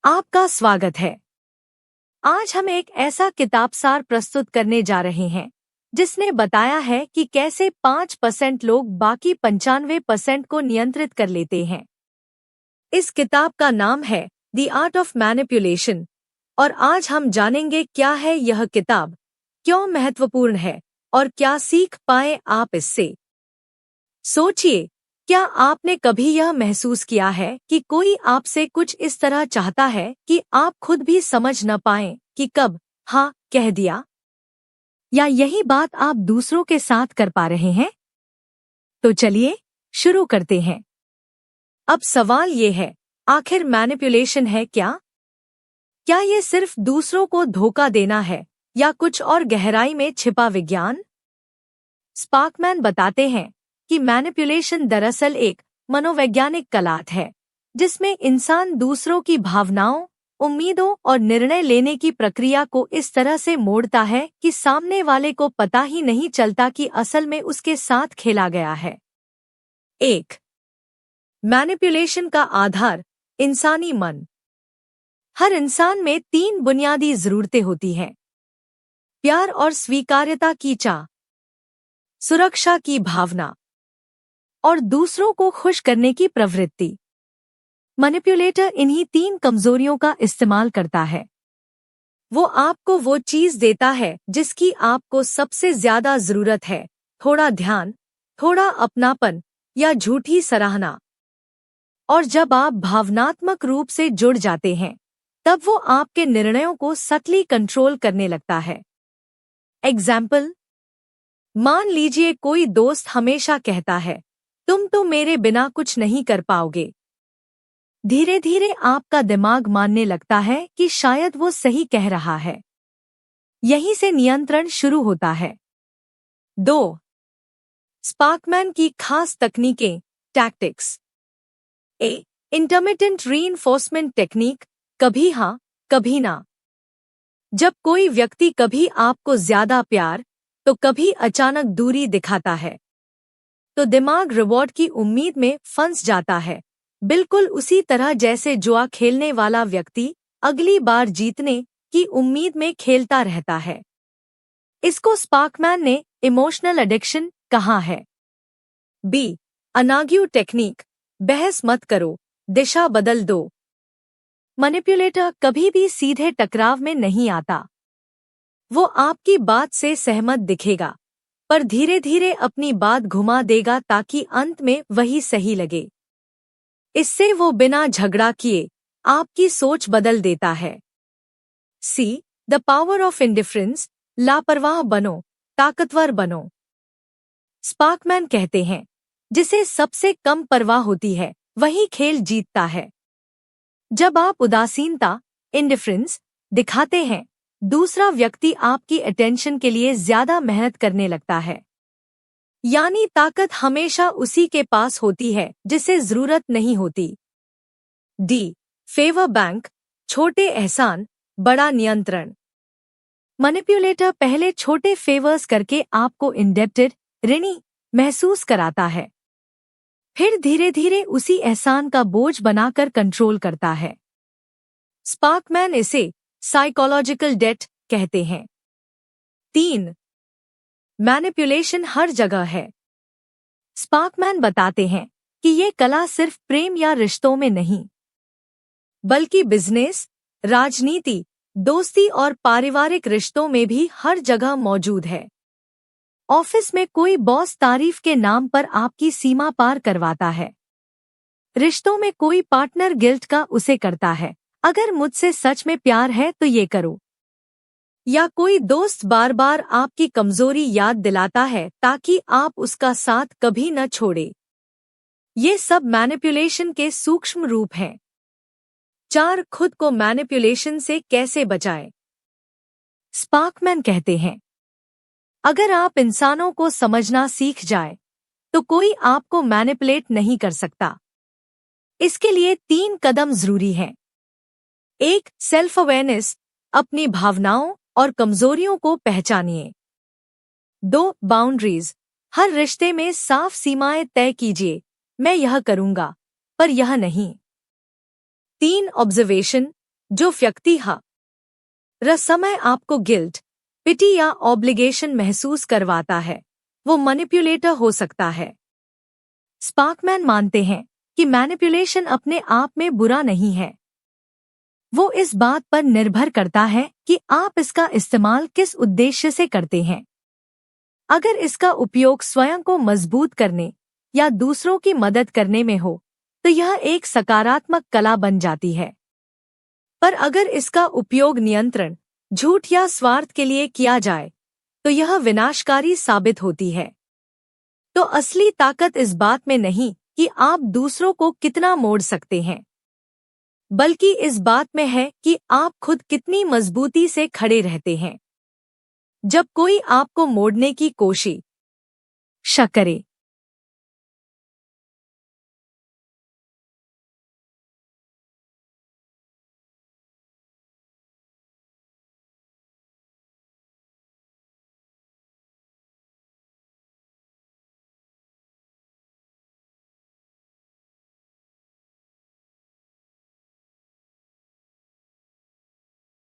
आपका स्वागत है। आज हम एक ऐसा किताबसार प्रस्तुत करने जा रहे हैं जिसने बताया है कि कैसे 5% लोग बाकी 95% को नियंत्रित कर लेते हैं। इस किताब का नाम है द आर्ट ऑफ मैनिपुलेशन और आज हम जानेंगे क्या है यह किताब, क्यों महत्वपूर्ण है और क्या सीख पाए आप इससे। सोचिए, क्या आपने कभी यह महसूस किया है कि कोई आपसे कुछ इस तरह चाहता है कि आप खुद भी समझ न पाएं कि कब हाँ कह दिया? या यही बात आप दूसरों के साथ कर पा रहे हैं? तो चलिए शुरू करते हैं। अब सवाल ये है, आखिर मैनिपुलेशन है क्या? क्या ये सिर्फ दूसरों को धोखा देना है या कुछ और गहराई में छिपा विज्ञान? स्पार्कमैन बताते हैं कि मैनिपुलेशन दरअसल एक मनोवैज्ञानिक कला है जिसमें इंसान दूसरों की भावनाओं, उम्मीदों और निर्णय लेने की प्रक्रिया को इस तरह से मोड़ता है कि सामने वाले को पता ही नहीं चलता कि असल में उसके साथ खेला गया है। 1. मैनिपुलेशन का आधार, इंसानी मन। हर इंसान में 3 बुनियादी जरूरतें होती हैं: प्यार और स्वीकार्यता की चाह, सुरक्षा की भावना और दूसरों को खुश करने की प्रवृत्ति। मैनिपुलेटर इन्हीं 3 कमजोरियों का इस्तेमाल करता है। वो आपको वो चीज देता है जिसकी आपको सबसे ज्यादा जरूरत है, थोड़ा ध्यान, थोड़ा अपनापन या झूठी सराहना। और जब आप भावनात्मक रूप से जुड़ जाते हैं, तब वो आपके निर्णयों को सटली कंट्रोल करने लगता है। एग्जाम्पल, मान लीजिए कोई दोस्त हमेशा कहता है, तुम तो मेरे बिना कुछ नहीं कर पाओगे। धीरे धीरे आपका दिमाग मानने लगता है कि शायद वो सही कह रहा है। यहीं से नियंत्रण शुरू होता है। 2. स्पार्कमैन की खास तकनीकें, टैक्टिक्स। ए. इंटरमिटेंट रीइंफोर्समेंट टेक्निक, कभी हाँ कभी ना। जब कोई व्यक्ति कभी आपको ज्यादा प्यार तो कभी अचानक दूरी दिखाता है, तो दिमाग रिवॉर्ड की उम्मीद में फंस जाता है, बिल्कुल उसी तरह जैसे जुआ खेलने वाला व्यक्ति अगली बार जीतने की उम्मीद में खेलता रहता है। इसको स्पार्कमैन ने इमोशनल एडिक्शन कहा है। बी. अनाग्यू टेक्निक, बहस मत करो, दिशा बदल दो। मैनिपुलेटर कभी भी सीधे टकराव में नहीं आता। वो आपकी बात से सहमत दिखेगा, पर धीरे धीरे अपनी बात घुमा देगा ताकि अंत में वही सही लगे। इससे वो बिना झगड़ा किए आपकी सोच बदल देता है। सी. द पावर ऑफ इंडिफरेंस, लापरवाह बनो, ताकतवर बनो। स्पार्कमैन कहते हैं, जिसे सबसे कम परवाह होती है वही खेल जीतता है। जब आप उदासीनता, इंडिफरेंस दिखाते हैं, दूसरा व्यक्ति आपकी अटेंशन के लिए ज्यादा मेहनत करने लगता है। यानी ताकत हमेशा उसी के पास होती है जिसे जरूरत नहीं होती। डी. फेवर बैंक, छोटे एहसान, बड़ा नियंत्रण। मैनिपुलेटर पहले छोटे फेवर्स करके आपको इंडेप्टेड, ऋणी महसूस कराता है, फिर धीरे धीरे उसी एहसान का बोझ बनाकर कंट्रोल करता है। स्पार्कमैन इसे साइकोलॉजिकल डेट कहते हैं। 3. मैनिपुलेशन हर जगह है। स्पार्कमैन बताते हैं कि ये कला सिर्फ प्रेम या रिश्तों में नहीं, बल्कि बिजनेस, राजनीति, दोस्ती और पारिवारिक रिश्तों में भी हर जगह मौजूद है। ऑफिस में कोई बॉस तारीफ के नाम पर आपकी सीमा पार करवाता है। रिश्तों में कोई पार्टनर गिल्ट का उसे करता है, अगर मुझसे सच में प्यार है तो ये करो। या कोई दोस्त बार बार आपकी कमजोरी याद दिलाता है ताकि आप उसका साथ कभी न छोड़े। ये सब मैनिपुलेशन के सूक्ष्म रूप हैं। 4. खुद को मैनिपुलेशन से कैसे बचाएं? स्पार्कमैन कहते हैं, अगर आप इंसानों को समझना सीख जाए तो कोई आपको मैनिपुलेट नहीं कर सकता। इसके लिए 3 कदम जरूरी हैं। 1. सेल्फ अवेयरनेस, अपनी भावनाओं और कमजोरियों को पहचानिए। 2. बाउंड्रीज, हर रिश्ते में साफ सीमाएं तय कीजिए, मैं यह करूंगा पर यह नहीं। 3. ऑब्जर्वेशन, जो व्यक्ति हर समय आपको गिल्ट, पिटी या ऑब्लिगेशन महसूस करवाता है, वो मैनिपुलेटर हो सकता है। स्पार्कमैन मानते हैं कि मैनिपुलेशन अपने आप में बुरा नहीं है। वो इस बात पर निर्भर करता है कि आप इसका इस्तेमाल किस उद्देश्य से करते हैं। अगर इसका उपयोग स्वयं को मजबूत करने या दूसरों की मदद करने में हो, तो यह एक सकारात्मक कला बन जाती है। पर अगर इसका उपयोग नियंत्रण, झूठ या स्वार्थ के लिए किया जाए, तो यह विनाशकारी साबित होती है। तो असली ताकत इस बात में नहीं कि आप दूसरों को कितना मोड़ सकते हैं, बल्कि इस बात में है कि आप खुद कितनी मजबूती से खड़े रहते हैं जब कोई आपको मोड़ने की कोशिश करे।